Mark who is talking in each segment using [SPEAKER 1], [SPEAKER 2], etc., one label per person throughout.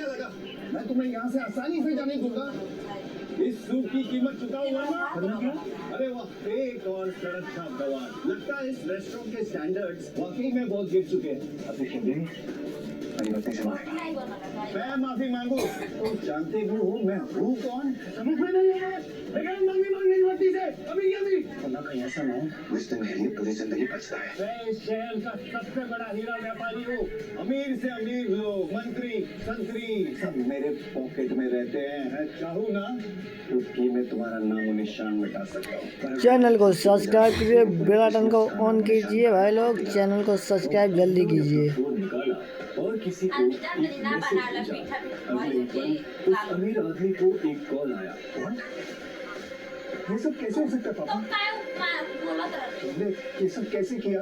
[SPEAKER 1] क्या लगा मैं तुम्हें यहाँ से आसानी से जाने दूंगा? इस सूट की कीमत चुकाऊंगा ना? अरे वाह, एक और सड़क का गवाह। लगता है इस रेस्टोरेंट के स्टैंडर्ड्स वाकई में बहुत गिर चुके हैं। अभी मैं माफी मांगू। तुम जानते हो मैं हूँ कौन? समझ में नहीं है। लेकिन माफी मांगने की वजह से अभी अल्लाह का ऐसा ना हो उस दिन मेरी पूरी जिंदगी बचता है। मैं इस शहर का सबसे बड़ा हीरा व्यापारी हूँ। अमीर से अमीर लोग, मंत्री संतरी सब मेरे पॉकेट में रहते हैं। मैं चाहूँ ना तो मैं तुम्हारा नामो निशान मिटा सकता हूँ।
[SPEAKER 2] चैनल को सब्सक्राइब कीजिए, बेल आइकन को ऑन कीजिए भाई लोग। चैनल को सब्सक्राइब जल्दी कीजिए।
[SPEAKER 1] और किसी को एक मैसेज भेजा। अगले पल उस अमीर आदमी को एक कॉल आया। कौन? ये सब कैसे हो सकता है पापा? तुमने ये सब कैसे किया?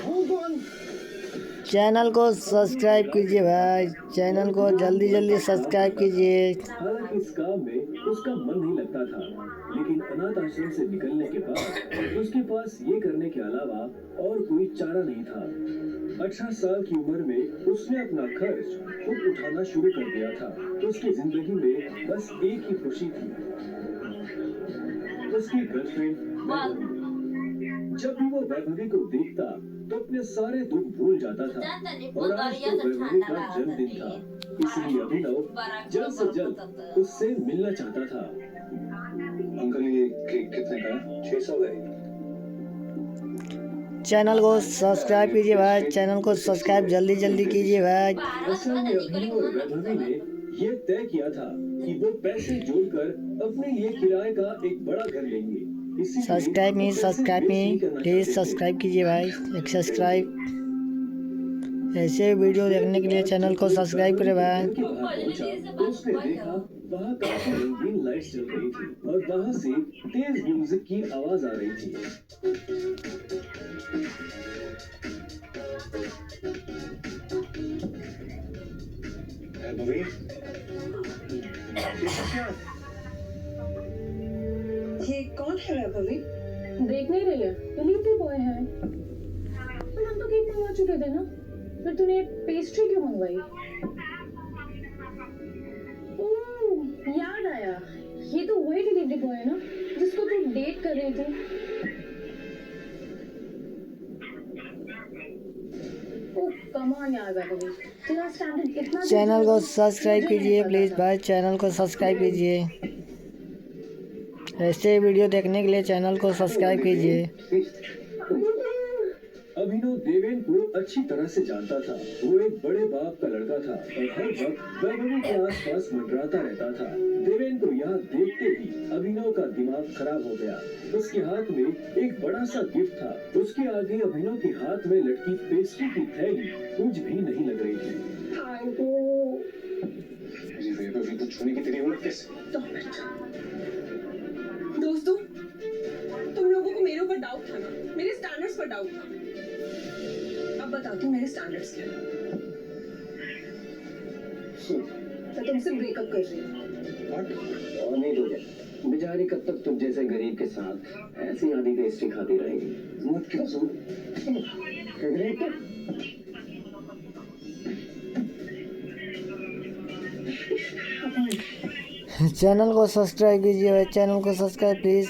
[SPEAKER 1] हूँ कौन?
[SPEAKER 2] चैनल को सब्सक्राइब कीजिए भाई, चैनल को जल्दी जल्दी सब्सक्राइब कीजिए।
[SPEAKER 1] हालांकि इस काम में उसका मन नहीं लगता था, लेकिन अनाथ आश्रम से निकलने के बाद उसके पास ये करने के अलावा और कोई चारा नहीं था। 18 साल की उम्र में उसने अपना खर्च खुद उठाना शुरू कर दिया था। उसकी जिंदगी में बस एक ही खुशी थी, उसकी गर्लफ्रेंड। जब भी वो वैभवी को देखता तो अपने सारे दुख भूल जाता था। और आज तो वैभवी का जन्मदिन था, इसलिए अभिनव जल्द से जल्द उससे मिलना चाहता था। अंकल ये केक कितने का है? 600 का है।
[SPEAKER 2] चैनल को सब्सक्राइब कीजिए भाई, चैनल को सब्सक्राइब जल्दी जल्दी कीजिए भाई।
[SPEAKER 1] असल में अभिनव और वैभवी ने ये तय किया था कि वो पैसे जोड़कर अपने लिए किराए का एक बड़ा घर लेंगे।
[SPEAKER 2] सब्सक्राइब मी प्लीज सब्सक्राइब कीजिए भाई, एक सब्सक्राइब। ऐसे वीडियो देखने के लिए चैनल को सब्सक्राइब करें भाई।
[SPEAKER 1] तो उसने देखा वहाँ काफी रंगीन लाइट्स जल रही थी और वहाँ से तेज म्यूजिक की आवाज आ रही थी।
[SPEAKER 3] ये कौन है वैभवी?
[SPEAKER 4] देख नहीं रही है? डिलीवरी बॉय है। पर हम तो केक मंगवा चुके थे ना, फिर तूने पेस्ट्री क्यों मंगवाई? ओह याद आया, ये तो वही डिलीवरी बॉय है ना जिसको तू डेट कर रही थी। ओह कम ऑन यार वैभवी, तेरा स्टैंडर्ड इतना।
[SPEAKER 2] चैनल को सब्सक्राइब कीजिए प्लीज भाई, चैनल को सब्सक्राइब कीजिए। ऐसे वीडियो देखने के लिए चैनल को सब्सक्राइब कीजिए।
[SPEAKER 1] अभिनव देवेन को अच्छी तरह से जानता था। वो एक बड़े बाप का लड़का था और हर वक्त वैभवी के आसपास मंडराता रहता था। देवेन को यहाँ देखते ही अभिनव का दिमाग खराब हो गया। उसके हाथ में एक बड़ा सा गिफ्ट था, उसके आगे अभिनव के हाथ में लटकी पेस्ट्री की थैली कुछ भी नहीं लग रही थी। वैभवी को छूने की तेरी हिम्मत कैसे?
[SPEAKER 3] दोस्तों, तुम लोगों को मेरे ऊपर डाउट था ना, मेरे स्टैंडर्ड्स पर डाउट था। अब बताती हूँ मेरे स्टैंडर्ड्स क्या हैं। मैं तुमसे ब्रेकअप कर रही हूँ।
[SPEAKER 1] और नहीं दोगे बेचारी, कब तक तुम जैसे गरीब के साथ ऐसी आधी पेस्ट्री खाती रहेगी? मत क्यों सुन।
[SPEAKER 2] चैनल को सब्सक्राइब कीजिए भाई, चैनल को सब्सक्राइब प्लीज।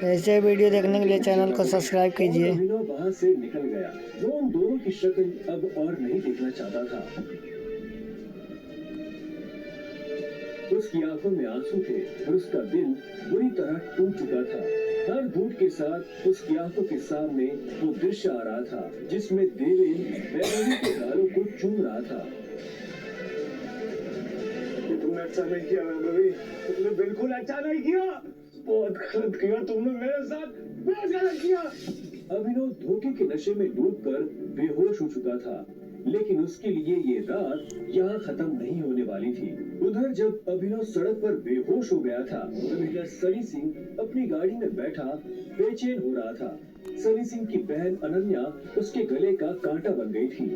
[SPEAKER 2] ऐसे वीडियो देखने के लिए चैनल को सब्सक्राइब कीजिए।
[SPEAKER 1] अभिनव वहां से निकल गया। वो उन दोनों की शक्ल अब और नहीं देखना चाहता था। उसकी आंखों में आंसू थे और उसका दिल बुरी तरह टूट चुका था। हर धूप के साथ उसकी आंखों के सामने वो दृश्य आ रहा था जिसमें देवेन वैभवी के गालों को चूम रहा था। तुमने अच्छा नहीं किया वैभवी, तुमने बिल्कुल अच्छा नहीं किया। बहुत गलत किया तुमने मेरे साथ, बहुत गलत किया। अभिनव धोखे के नशे में डूबकर बेहोश हो चुका था, लेकिन उसके लिए ये रात यहाँ खत्म नहीं होने वाली थी। उधर जब अभिनव सड़क पर बेहोश हो गया था, तभी इधर सनी सिंह अपनी गाड़ी में बैठा बेचैन हो रहा था। सनी सिंह की बहन अनन्या उसके गले का कांटा बन गई थी।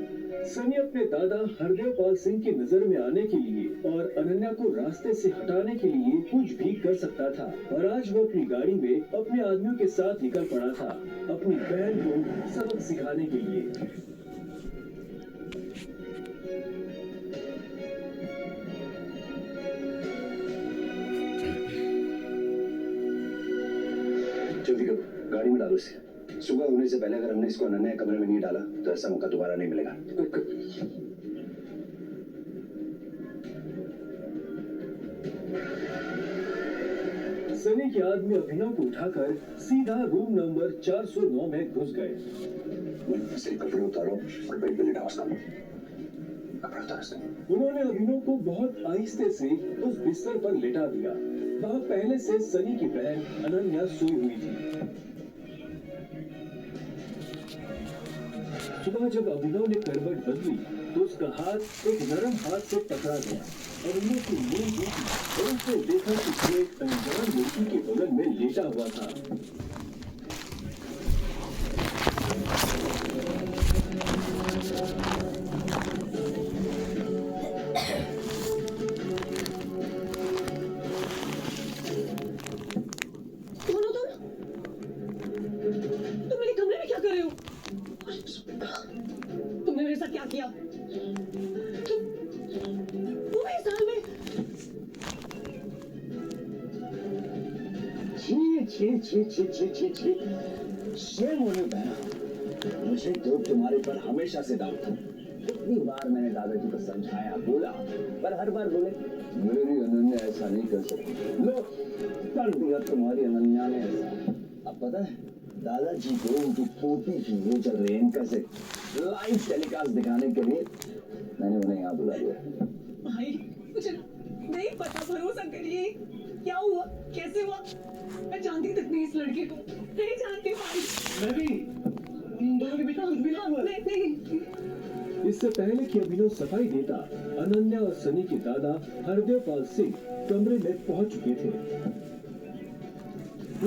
[SPEAKER 1] सनी अपने दादा हरदेव पाल सिंह की नजर में आने के लिए और अनन्या को रास्ते से हटाने के लिए कुछ भी कर सकता था, और आज वो अपनी गाड़ी में अपने आदमियों के साथ निकल पड़ा था अपनी बहन को सबक सिखाने के लिए। जल्दी करो, गाड़ी में डालो इसे। सुबह होने से पहले अगर हमने इसको अनन्या के कमरे में नहीं डाला तो ऐसा मौका दोबारा नहीं मिलेगा। सनी के आदमी अभिनव को उठाकर सीधा रूम नंबर 409 में घुस गए। कपड़े उतारो और बेड पे लेटाओ उसको। कपड़े उतारो उसको। उन्होंने अभिनव को बहुत आहिस्ते से उस बिस्तर पर लेटा दिया। वहां पहले से सनी की बहन अनन्या सोई हुई थी। सुबह जब अभिनव ने करवट बदली तो उसका हाथ एक नरम हाथ से पकड़ा गया। अभिनव की नींद टूटी और उसने देखा कि वो एक अनजान लड़की के बगल में लेटा हुआ था।
[SPEAKER 3] कौन हो तुम मेरे कमरे में क्या कर रहे हो? तुमने मेरे साथ क्या किया? तुम इस हाल में?
[SPEAKER 1] छी शेम होने बहना। मुझे तो तुम्हारे पर हमेशा से डाउट था। कितनी बार मैंने दादाजी को समझाया, बोला, पर हर बार बोले मेरी अनन्या ऐसा नहीं कर सकती। लो कर दिया तुम्हारी अनन्या ने ऐसा। अब पता है दादाजी को उनकी पोती की वो चल रही है इनका से लाइव टेलीकास्ट दिखाने के लिए मैंने उन्हें यहाँ बुला लिया।
[SPEAKER 3] भाई मुझे नहीं पता, भरोसा करिए। क्या हुआ, कैसे हुआ? मैं जानती तक नहीं इस लड़के को, नहीं जानती भाई।
[SPEAKER 1] मैं भी दोनों के बीच में कुछ भी ना हुआ।
[SPEAKER 3] नहीं।
[SPEAKER 1] इससे पहले कि अभिनव सफाई देता, अनन्या और सनी के दादा हरदेव पाल सिंह कमरे में पहुंच चुके थे।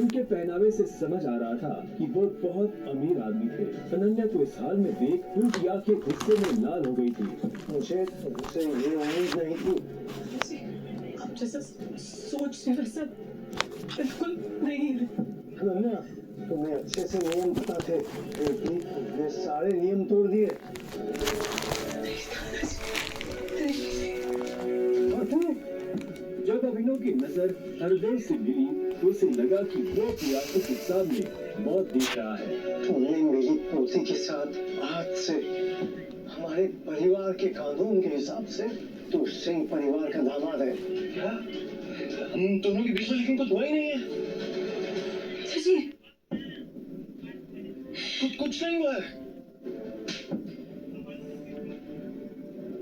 [SPEAKER 1] उनके पहनावे से समझ आ रहा था कि वो बहुत अमीर आदमी थे। अनन्या को इस हाल में देख उनकी आंखें गुस्से में लाल हो गई थी। मुझे तुमसे ये उम्मीद नहीं थी।
[SPEAKER 3] आप जैसा सोच रहे वैसा बिल्कुल नहीं है।
[SPEAKER 1] अनन्या तुम्हें अच्छे से नियम पता थे, ये सारे नियम तोड़ दिए। जब अभिनव की नजर हरदेव से मिली तो उसे लगा कि वो अपनी आंखों के सामने मौत देख रहा है। तुमने मेरी पोती के साथ आज से हमारे परिवार के कानून के हिसाब से तू सिंह परिवार का दामाद है। क्या हम दोनों के बीच में लेकिन कुछ हुआ ही नहीं है।
[SPEAKER 3] जी
[SPEAKER 1] कुछ नहीं हुआ है।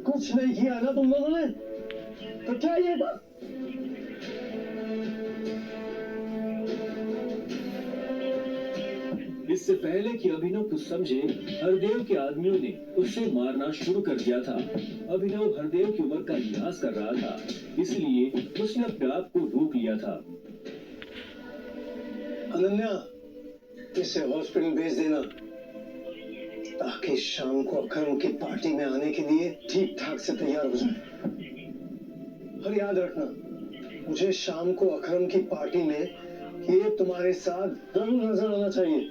[SPEAKER 1] कुछ नहीं किया ना तुम लोगों ने, तो क्या ये बात? इससे पहले कि अभिनव कुछ समझे, हरदेव के आदमियों ने उसे मारना शुरू कर दिया था। अभिनव हरदेव की उम्र का लिहाज कर रहा था, इसलिए उसने अपने आप को रोक लिया था। अनन्या, इसे हॉस्पिटल भेज देना ताकि शाम को अखरम की पार्टी में आने के लिए ठीक ठाक से तैयार हो जाए। और याद रखना, मुझे शाम को अखरम की पार्टी में ये तुम्हारे साथ जरूर नजर आना चाहिए।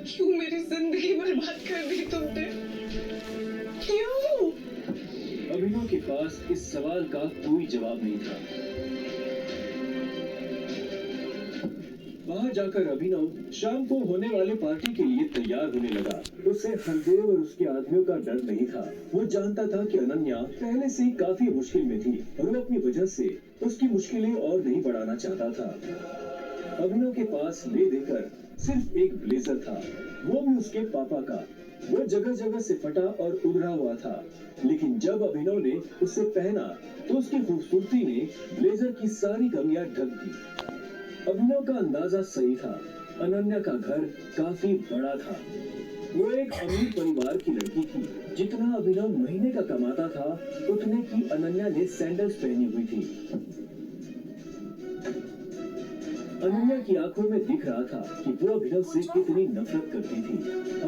[SPEAKER 3] क्यों मेरी जिंदगी बर्बाद कर दी तुमने? क्यों?
[SPEAKER 1] अभिनव के पास इस सवाल का कोई जवाब नहीं था। वहां जाकर अभिनव शाम को होने वाली पार्टी के लिए तैयार होने लगा। उसे हरदेव और उसके आदमियों का डर नहीं था। वो जानता था कि अनन्या पहले से ही काफी मुश्किल में थी और वो अपनी वजह से उसकी मुश्किलें और नहीं बढ़ाना चाहता था। अभिनव के पास ले देकर सिर्फ एक ब्लेजर था, वो भी उसके पापा का। वो जगह जगह से फटा और उधड़ा हुआ था, लेकिन जब अभिनव ने उसे पहना तो उसकी खूबसूरती ने ब्लेजर की सारी कमियां ढक दी। अभिनव का अंदाजा सही था, अनन्या का घर काफी बड़ा था। वो एक अमीर परिवार की लड़की थी। जितना अभिनव महीने का कमाता था उतने की अनन्या ने सैंडल्स पहनी हुई थी। अनन्या की आंखों में दिख रहा था कि वो अभिनव से कितनी नफरत करती थी।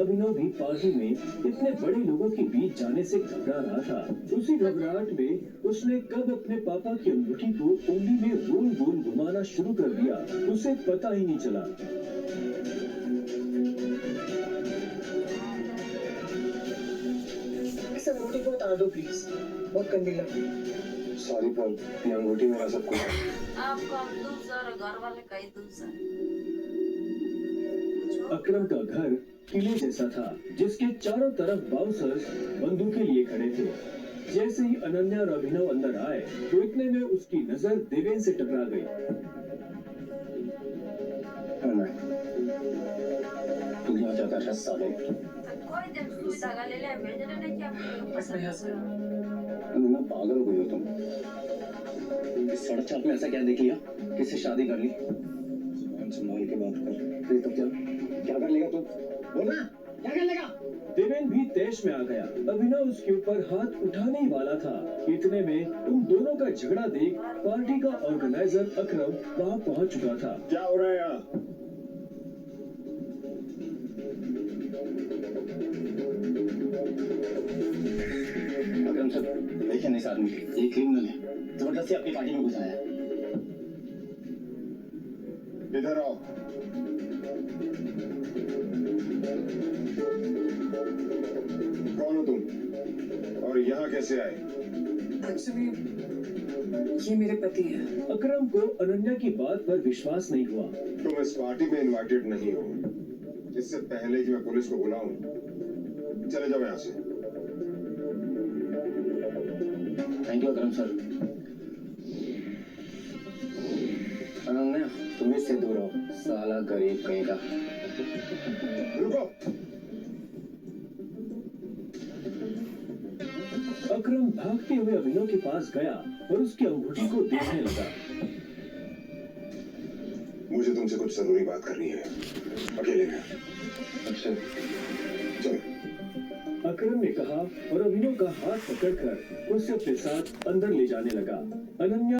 [SPEAKER 1] अभिनव भी पार्टी में इतने बड़े लोगों के बीच जाने से घबरा रहा था। उसी घबराहट में उसने कब अपने पापा की अंगूठी को उंगली में गोल गोल घुमाना शुरू कर दिया, उसे पता ही नहीं चला।
[SPEAKER 3] इस अंगूठी को उतार दो प्लीज, बहुत गंदी लग रही है।
[SPEAKER 1] सॉरी पर ये अंगूठी मेरा सब कुछ है।
[SPEAKER 5] आपको हम दूसर घर वाले कई दूसर।
[SPEAKER 1] अकरम का घर किले जैसा था, जिसके चारों तरफ बाउंसर्स बंदूकें लिए खड़े थे। जैसे ही अनन्या और अभिनव अंदर आए तो इतने में उसकी नजर देवेन से टकरा गई।
[SPEAKER 6] तू यहाँ क्या कर रहा है साले?
[SPEAKER 5] कोई दिन सुविधा का ले ले भेजने नहीं क्या
[SPEAKER 6] मैं पागल हो गई हो तुम? इस सड़क चाप में ऐसा क्या देख लिया? किससे शादी कर ली? संभाल के बात कर। फिर तो क्या कर लेगा तू? बोल ना, क्या कर लेगा?
[SPEAKER 1] देवेन भी तैश में आ गया। अभिनव उसके ऊपर हाथ उठाने ही वाला था। इतने में उन दोनों का झगड़ा देख पार्टी का ऑर्गेनाइजर अकरम वहां पहुंच चुका था।
[SPEAKER 7] क्या हो रहा है यहाँ?
[SPEAKER 6] अकरम सर, देखिए नहीं आदमी, ये क्रिमिनल है, जबरदस्ती अपनी पार्टी में घुसाया है।
[SPEAKER 7] इधर आओ। कौन हो तुम और यहाँ कैसे आए?
[SPEAKER 3] एक्चुअली ये मेरे पति है।
[SPEAKER 1] अकरम को अनन्या की बात पर विश्वास नहीं हुआ।
[SPEAKER 7] तुम इस पार्टी में इनवाइटेड नहीं हो। इससे पहले कि मैं पुलिस को बुलाऊं, चले जाओ यहाँ से।
[SPEAKER 6] Thank you Akram sir. Ananya, तुम इससे दूर हो, साला गरीब कहेगा।
[SPEAKER 7] रुको।
[SPEAKER 1] अकरम भागते हुए अभिनव के पास गया और उसकी अंगूठी को देखने लगा।
[SPEAKER 7] मुझे तुमसे कुछ जरूरी बात करनी है, अकेले में।
[SPEAKER 6] अच्छा,
[SPEAKER 7] चलो।
[SPEAKER 1] अकरम ने कहा और अभिनव का हाथ पकड़कर उसे अपने साथ अंदर ले जाने लगा। अनन्या